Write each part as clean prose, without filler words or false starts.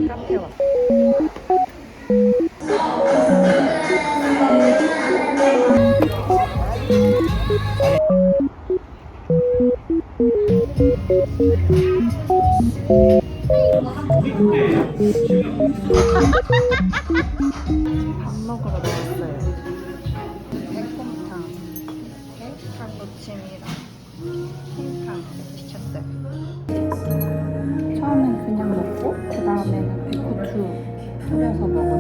라인이라는 카페 왔어. 밥 먹으러 나왔어요. 곰탕, 닭무침이랑 곰탕 시켰어요. 처음엔 그냥 먹고 그 다음에는 비코추 뿌려서 먹어요.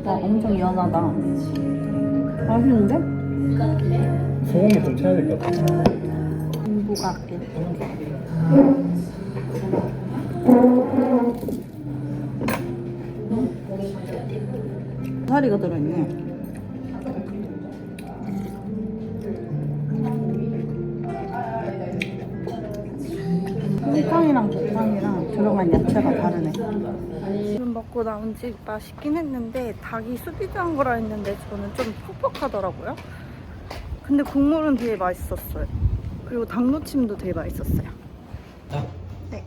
와, 엄청 연하다. 맛있는데? 소금을 좀 쳐야 될 것 같아. 공부가 사리가 들어있네. 곰탕이랑 곰탕이랑 들어간 야채가 다르네. 지금 먹고 나온 집 맛있긴 했는데 닭이 수비드한 거라 했는데 저는 좀 퍽퍽하더라고요. 근데 국물은 되게 맛있었어요. 그리고 닭무침도 되게 맛있었어요. 자, 네.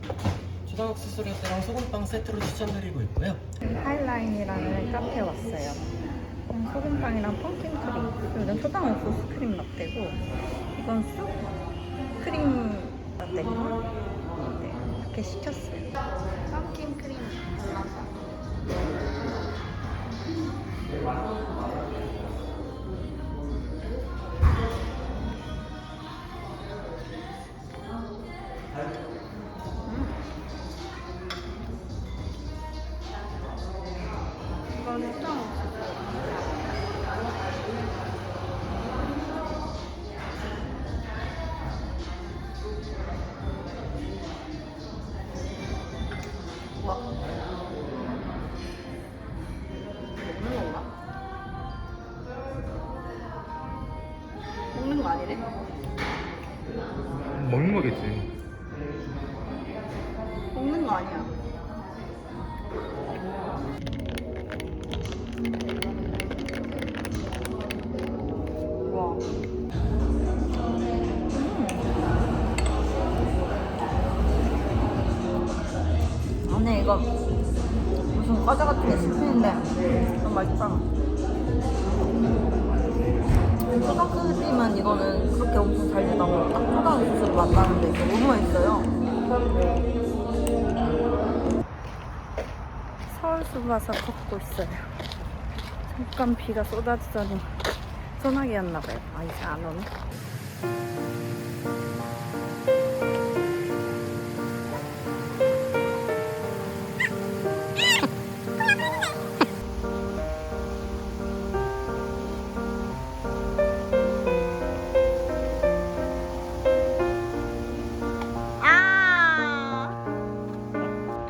초당국수 소스랑 소금빵 세트로 추천드리고 있고요. 하이라인이라는 카페 왔어요. 소금빵이랑 펌킨크림, 그리고 이건 초당옥수수 크림 라떼고, 이건 쑥 크림 라떼. 네, 이렇게 시켰어요. 펌킨크림 발라서. 이건 초당옥수수. 와. 먹는 건가? 먹는 거 아니래? 먹는 거겠지. 먹는 거 아니야. 와. 안에 이거 무슨 과자 같은 게 씹히는데 너무 맛있다. 초당크림은 이거는 그렇게 엄청 달지 않고 딱 초당국수 맛 나는데 이거 너무 맛있어요. 서울숲 와서 걷고 있어요. 잠깐 비가 쏟아지더니 소나기였나봐요. 아, 이제 안 오네.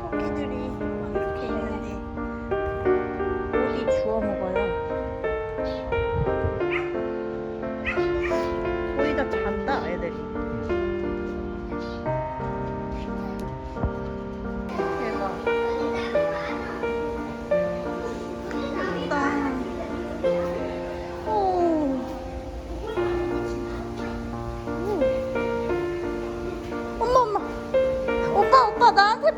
토끼들이 이렇게 있는데 어디 주워 먹어요. 거의 다 잔다 애들이. 대박. 예쁘다. 오. 엄마 엄마. 오빠 나한테 봐.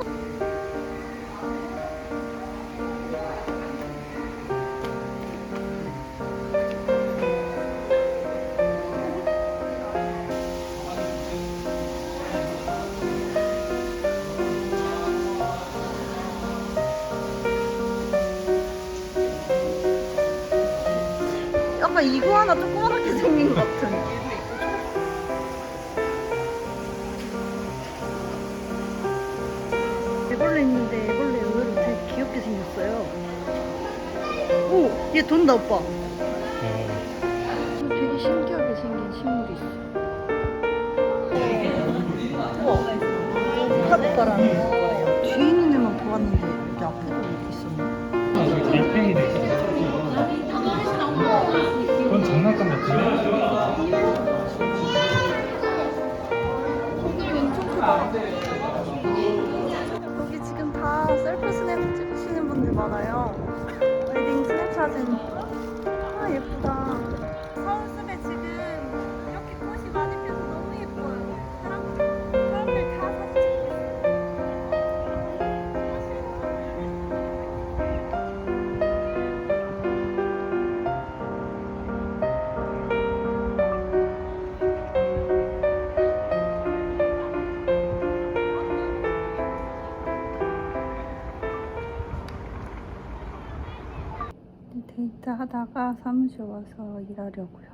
약간 이구아나 조그맣게 생긴 것 같은. 애벌레 있는데 애벌레 의외로 되게 귀엽게 생겼어요. 오! 얘 돈다 오빠. 되게 신기하게 생긴 식물이 있어. 우와. 카드바라는 거예요. 뒤에 있는 애만 보았는데 여기 앞에도 이렇게 있었네. 여기 달팽이도 있어. 그건 장난감 같은데? 코끼리 엄청 크다. 여기 지금 다 셀프 스냅 찍으시는 분들 많아요. 웨딩 스냅 사진. 아, 예쁘다. 서울숲에 지금 이렇게 꽃이 많이 피어서 너무 예뻐요. 하다가 사무실 와서 일하려고요.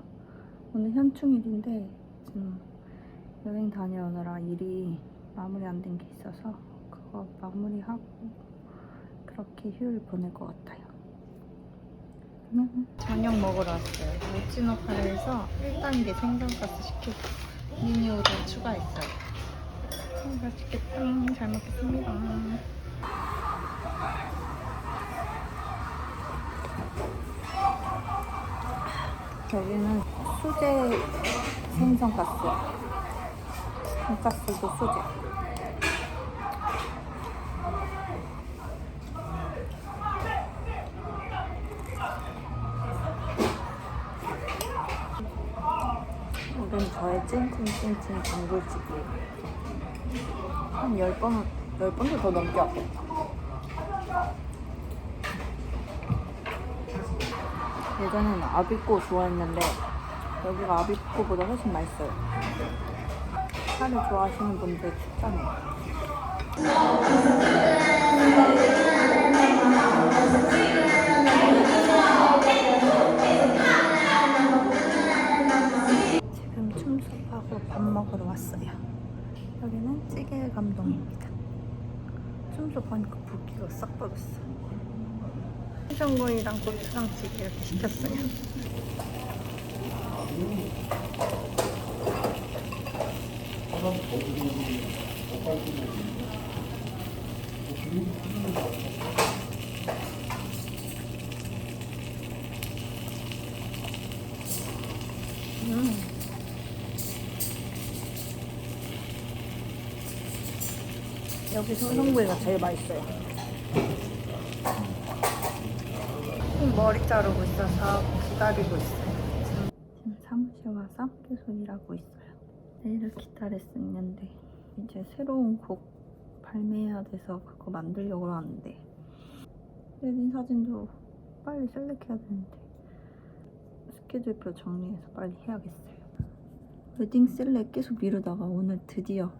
오늘 현충일인데 지금 여행 다녀오느라 일이 마무리 안 된 게 있어서 그거 마무리하고 그렇게 휴일 보낼 것 같아요. 그냥 저녁 먹으러 왔어요. 모찌노 카레에서 1단계 생선가스 시키고 미니오를 추가했어요. 맛있겠다. 잘 먹겠습니다. 여기는 수제 생선가스. 돈가스도 수제. 이건 저의 찐찐찐찐 단골집이에요. 한 10번도 더 넘게 왔겠다. 예전에는 아비꼬 좋아했는데 여기가 아비꼬보다 훨씬 맛있어요. 카레 좋아하시는 분들 추천해요. 지금 춤수하고 밥 먹으러 왔어요. 여기는 찌개 감동입니다. 춤수 하니까 붓기가 싹 빠졌어. 해장국이랑 고추장찌개 이렇게 시켰어요. 여기 생선구이가 제일 맛있어요. 머리 자르고 있어서 기다리고 있어요. 지금 사무실 와서 계속 일하고 있어요. 내일을 기타 레슨 있는데 이제 새로운 곡 발매해야 돼서 그거 만들려고 하는데 웨딩 사진도 빨리 셀렉해야 되는데 스케줄표 정리해서 빨리 해야겠어요. 웨딩 셀렉 계속 미루다가 오늘 드디어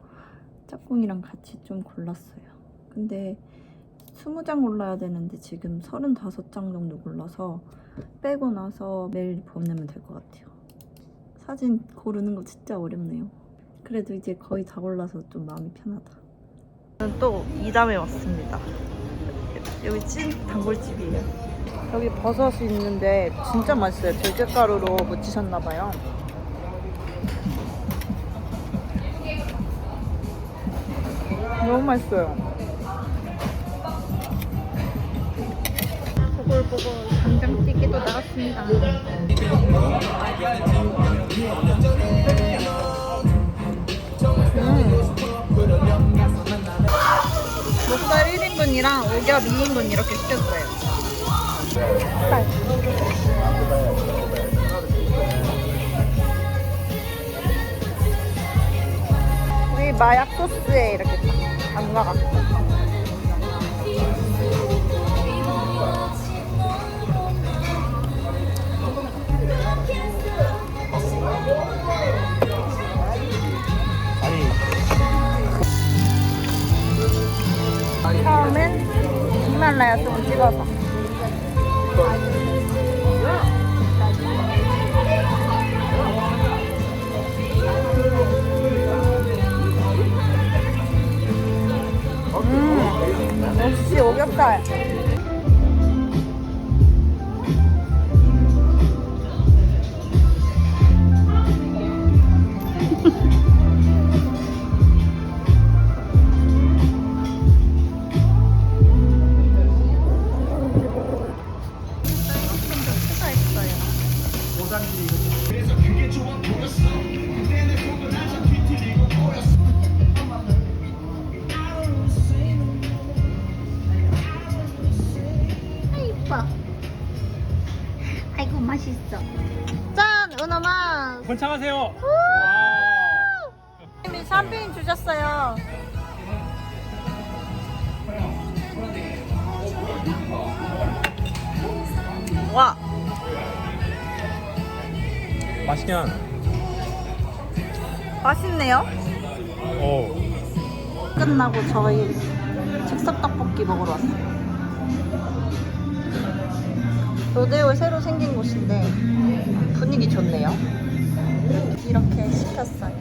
짝꿍이랑 같이 좀 골랐어요. 근데 20장 골라야 되는데 지금 35장 정도 골라서 빼고 나서 메일 보내면 될 것 같아요. 사진 고르는 거 진짜 어렵네요. 그래도 이제 거의 다 골라서 좀 마음이 편하다. 저는 또 이담에 왔습니다. 여기 찐 단골집이에요. 여기 버섯이 있는데 진짜 맛있어요. 들깨가루로 무치셨나봐요. 너무 맛있어요. 보글보글 간장찌개도 나왔습니다. 목살 1인분이랑 오겹 2인분 이렇게 시켰어요. 우리 마약 소스에 이렇게 딱 담가갖고 처음엔 히말라야 소금 찍어서 역시 오겹살. 아이고 맛있어. 짠! 은어만! 번창하세요. 님이 샴페인 주셨어요. 와! 맛있냐? 맛있네요. 끝나고 저희 즉석 떡볶이 먹으러 왔어요. 로데오에 새로 생긴 곳인데 분위기 좋네요. 이렇게 시켰어요.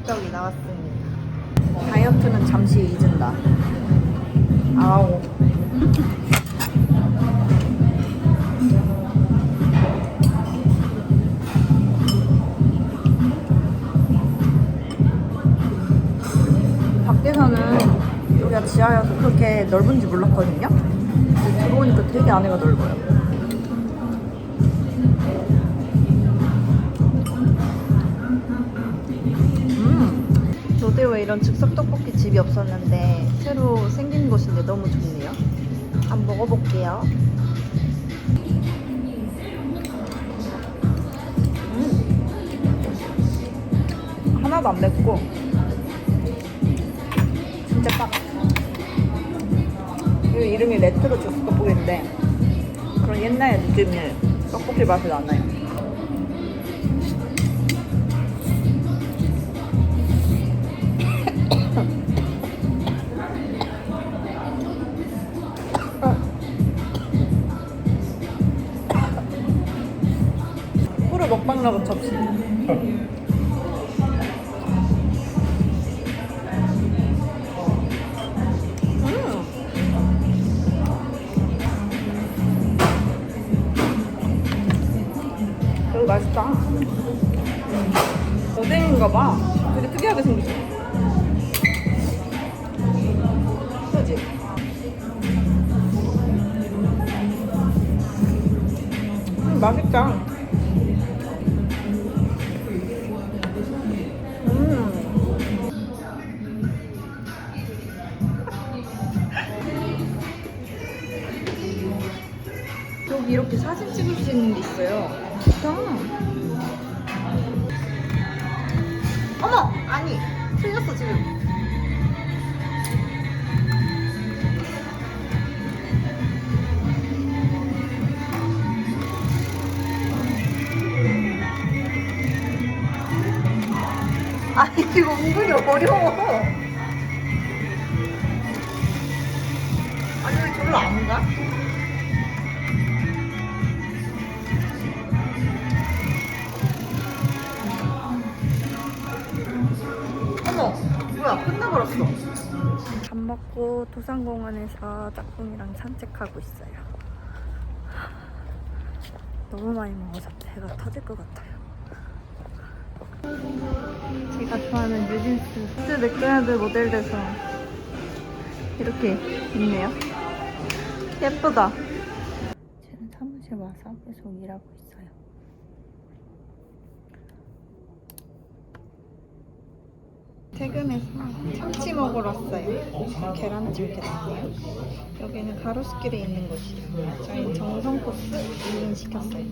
여기 나왔습니다. 다이어트는 잠시 잊은다. 아우. 밖에서는 여기가 지하여서 그렇게 넓은지 몰랐거든요. 근데 들어오니까 되게 안에가 넓어요. 로데오에 이런 즉석 떡볶이 집이 없었는데 새로 생긴 곳인데 너무 좋네요. 한번 먹어볼게요. 하나도 안 맵고 진짜 딱 이름이 레트로 즉석 떡볶이인데 그런 옛날 느낌의 떡볶이 맛이 나나요. 프로 먹방라고 접시. 여기 맛있다. 오뎅인가봐. 되게 특이하게 생겼어. 그지? 맛있다. 여기 이렇게 사진 찍을 수 있는 게 있어요. 좋다. 어머! 아니! 틀렸어 지금. 아니 이거 은근히 어려워. 아니 왜 저기로 안 가? 어머! 뭐야 끝나버렸어. 밥 먹고 도산공원에서 짝꿍이랑 산책하고 있어요. 너무 많이 먹어서 배가 터질 것 같아요. 제가 좋아하는 뉴진스 맥도날드 모델 돼서 이렇게 있네요. 예쁘다. 쟤는 사무실 와서 계속 일하고 있어요. 퇴근해서 참치 먹으러 왔어요. 계란찜 이렇게 나왔네요. 여기는 가로수길에 있는 곳이에요. 저희는 정성 코스 2인 시켰어요.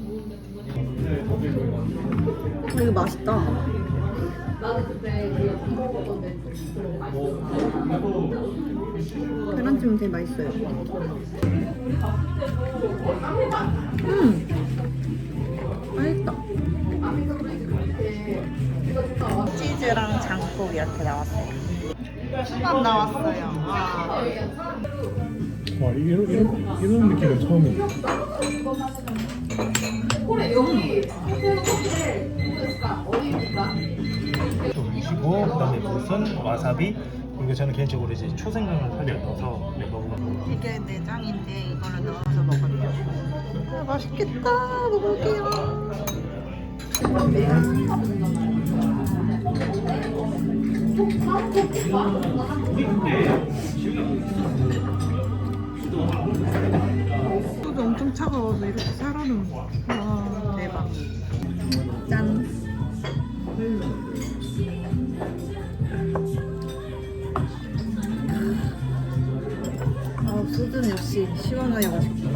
이거 맛있다. 계란찜 되게 맛있어요. 맛있다. 치즈랑 장국 이렇게 나왔어요. 수박 나왔어요. 와 이런 느낌은 처음이네. 올리시고 그다음에 무슨 와사비 그리고 저는 개인적으로 이제 초생강을 살려 넣어서 먹어보고. 이게 내장인데 이거를 넣어서 먹으려고. 맛있겠다. 먹을게요. 소도 엄청 차가워서 이렇게 살아는 거. 와 대박. 짠. 아 소주는 역시 시원하게 맛있고.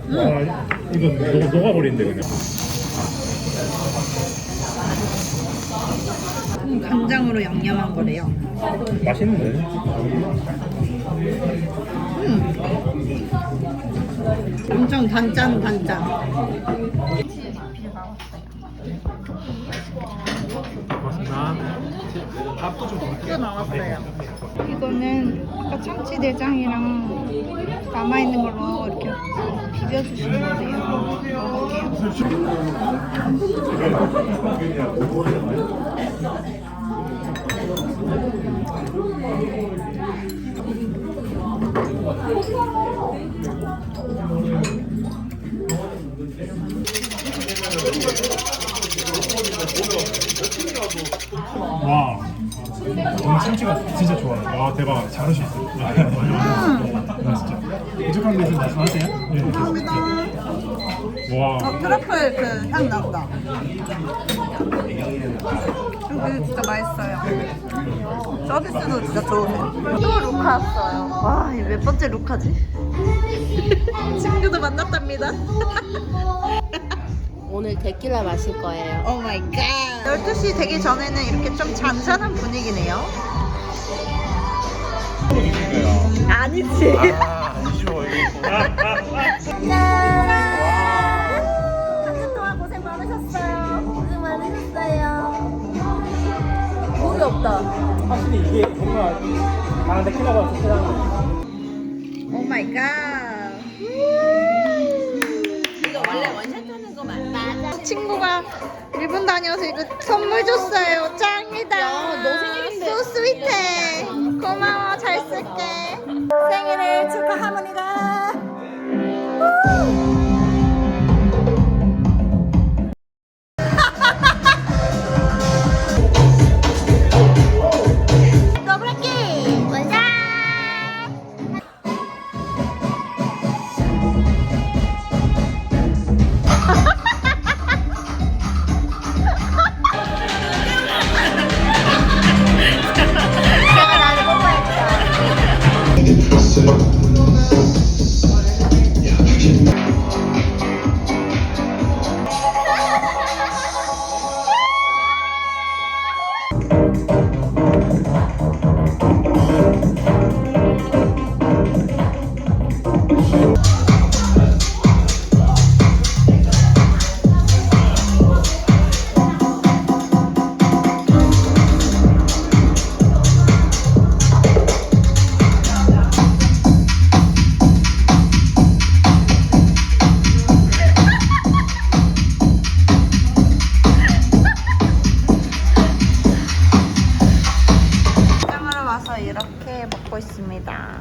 와 이거 녹아버린대 그냥. 간장으로 양념한 거래요. 맛있는데? 엄청 단짠. 밥도 좀 또 나왔어요. 이거는 아까 참치 내장이랑 남아있는 걸로 이렇게 비벼주시는 거예요. 먹어볼게요. 와, 오늘 참치가 진짜 좋아요. 와, 대박. 잘하셨어요. 진짜. 부족한 게 있으면 말씀하세요. 네. 감사합니다. 와. 트러플 그 향 난다. 이거 진짜 맛있어요. 서비스도 진짜 좋으세요. 또 루카 왔어요. 와, 이거 몇 번째 루카지? 친구도 만났답니다. 오늘 데킬라 마실 거예요. 오 마이 갓. 12시 되기 전에는 이렇게 좀 잔잔한 분위기네요. 아니지. 아니죠, 이거. 한 주 동안 고생 많으셨어요. 고생 많으셨어요. 물이 없다. 확실히 이게 정말 다른 데킬라가 좋긴 한데. 오 마이 갓. 이거 원래 원샷 하는 거 맞아. 친구가 일본 다녀서 이거 선물 줬어요. 짱이다. 야, 너 생일인데. So 스윗해. 고마워. 잘 쓸게. 생일을 축하합니다. 더블aki 원샷. 제가 나를 뽀뽀했다. 식당으로 와서 이렇게 먹고 있습니다.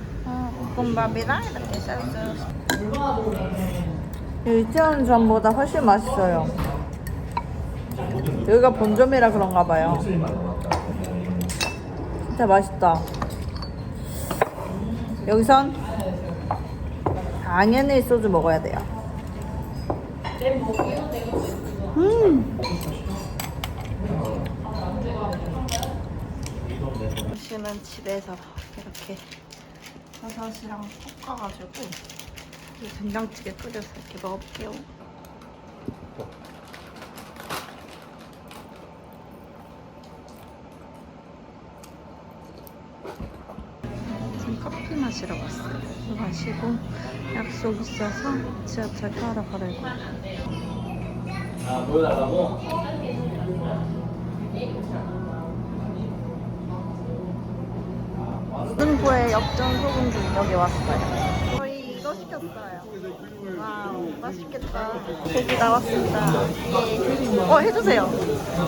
볶음밥이랑 이렇게 쌀국수. 이태원 전보다 훨씬 맛있어요. 여기가 본점이라 그런가 봐요. 진짜 맛있다. 여기선 당연히 소주 먹어야 돼요. 점심은 집에서 이렇게 버섯이랑 볶아가지고 된장찌개 끓여서 이렇게 먹을게요. 지금 커피 마시러 왔어요. 이거 마시고 약속 있어서 지하철 타러 가려고. 등포의 역전 소금중 여기 왔어요. 저희 이거 시켰어요. 와우, 맛있겠다. 고기 나왔습니다. 예. 해주세요.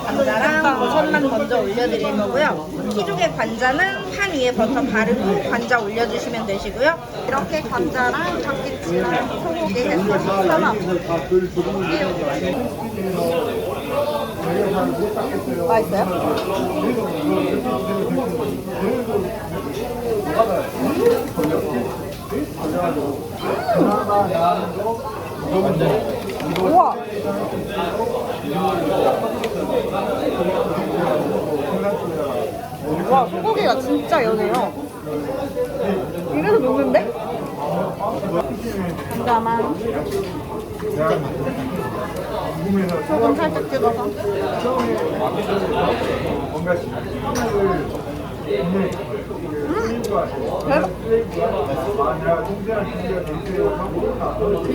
관자랑 천랑 먼저 올려드릴 거고요. 키조개 관자는 판 위에 버터 바르고 관자 올려주시면 되시고요. 이렇게 관자랑 장김치랑 소고기 해서 볶음밥. 맛있어요? 우와. 와, 소고기가 진짜 연해요. 이래서 녹는데? 잠깐만. 소금 살짝 찍어서.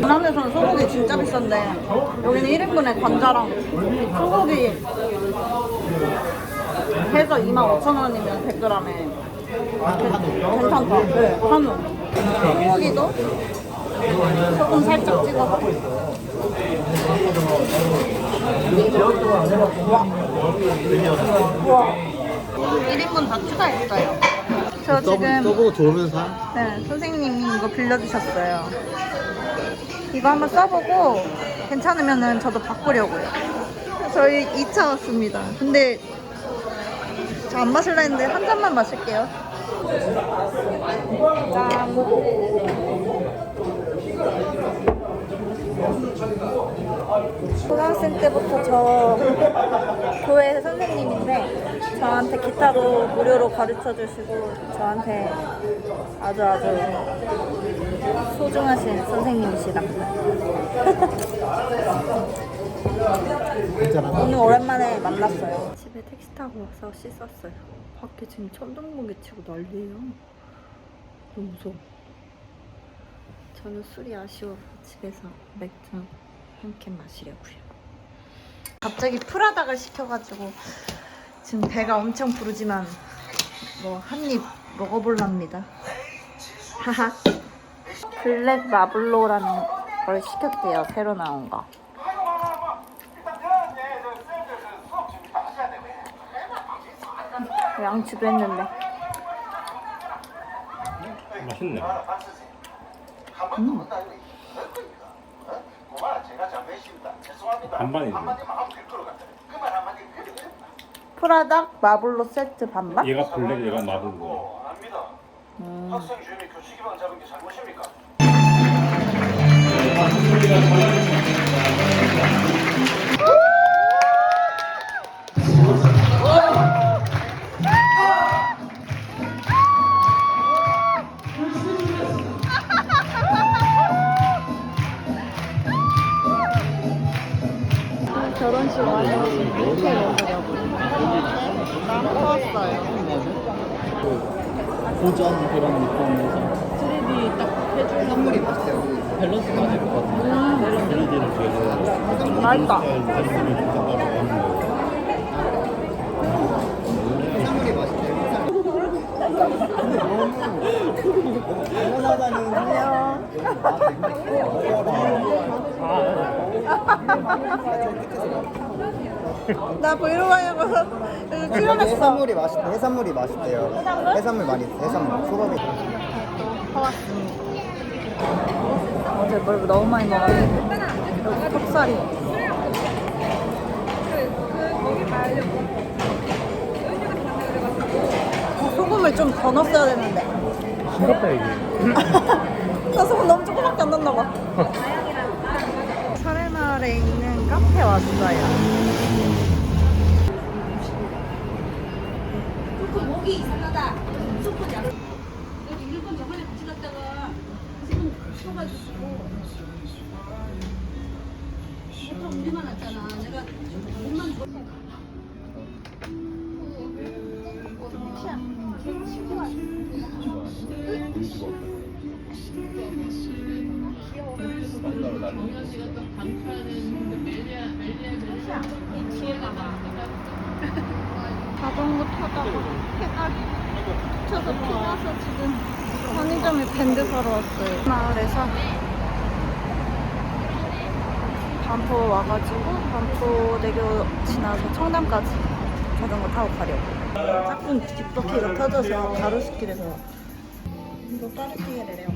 부산에서는 소고기 진짜 비싼데 여기는 1인분에 관자랑 소고기 해서 25,000원이면 100g에 괜찮다. 네, 한우. 소고기도 소금 살짝 찍어서. 와. 1인분 다 추가했어요. 저 지금 써보고 좋으면 사. 네, 선생님이 이거 빌려주셨어요. 이거 한번 써보고 괜찮으면은 저도 바꾸려고요. 저희 2차 왔습니다. 근데 저 안 마실라 했는데 한 잔만 마실게요. 짠. 고등학생 때부터 저 교회 선생님인데 저한테 기타도 무료로 가르쳐 주시고 저한테 아주 소중하신 선생님이시랍니다. 오늘 오랜만에 만났어요. 집에 택시 타고 와서 씻었어요. 밖에 지금 천둥번개 치고 난리예요. 너무 무서워. 저는 술이 아쉬워서 집에서 맥주 한 캔 마시려고요. 갑자기 프라닭을 시켜가지고 지금 배가 엄청 부르지만 뭐 한 입 먹어볼랍니다. 하하. 블랙 마블로라는 걸 시켰대요. 새로 나온 거. 양치도 했는데. 맛있네. 반반이네. 프라닭 마블로 세트 반반? 얘가 블랙, 얘가 마블로. 학생 주임이 교칙 위반 잡은 게 잘못입니까? 결혼식 와서 이렇게 먹으려고. 난 퍼왔어요. 고전 그런 느낌에서 3D 딱 해줄 선물이 맛있어요. 밸런스 맞을 것 같아요. 3D를 뒤에서 맛있다. 사진을 좀 갖다가 먹는 거예요. 선물이 맛있대요. 나 브이로그 하려고 여기 출연했어. 해산물이 맛있대. 해산물이 맛있대요. 해산물 많이 있어. 해산물. 소금이. 퍼왔습니다. 어제 뭘 너무 많이 먹었는데 여기 턱살이. 소금을 좀 더 넣었어야 되는데. 싱겁다 이게. 나 소금 너무 조금밖에 안 넣나 봐. 사레마을에 있는 카페 왔어요. 목이 이상하다. 무섭거든. 여기 일본 저번에 같이 갔다가 지금 쏘가지고 보통 우리만 왔잖아. 내가 몸만 줘. 자전거 타다가 해가 붙여서 피나서 지금 편의점에 밴드 사러 왔어요. 마을에서 반포 와가지고 반포대교 지나서 청담까지 자전거 타고 가려고. 짝꿍 뒷바퀴가 터져서 가로수길에서 이거 까르띠에래요.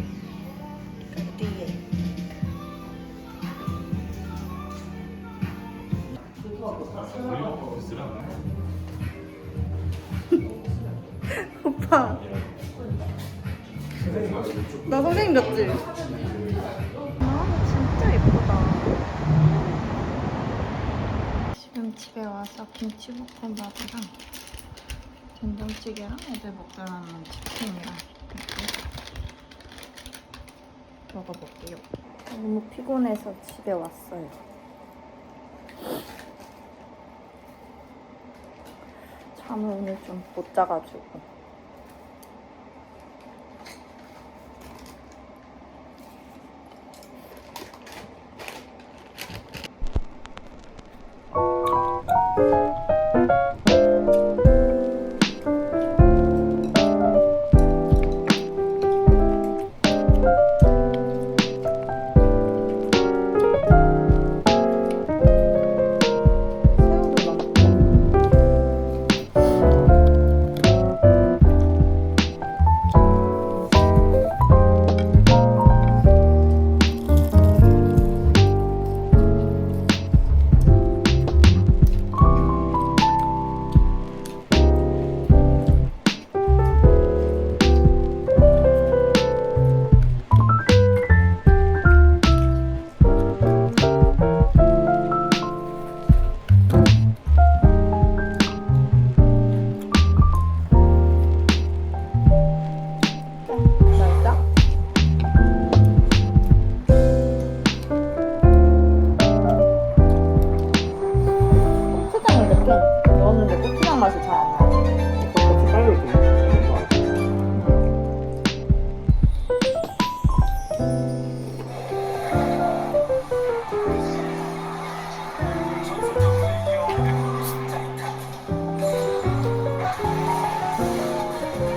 까르띠에. 오빠 나 선생님 같지? 아 진짜 예쁘다. 지금 집에 와서 김치볶음밥이랑 된장찌개랑 애들 먹다 남은 치킨이랑 이렇게 먹어볼게요. 너무 피곤해서 집에 왔어요. 잠을 오늘 좀 못 자가지고. 음.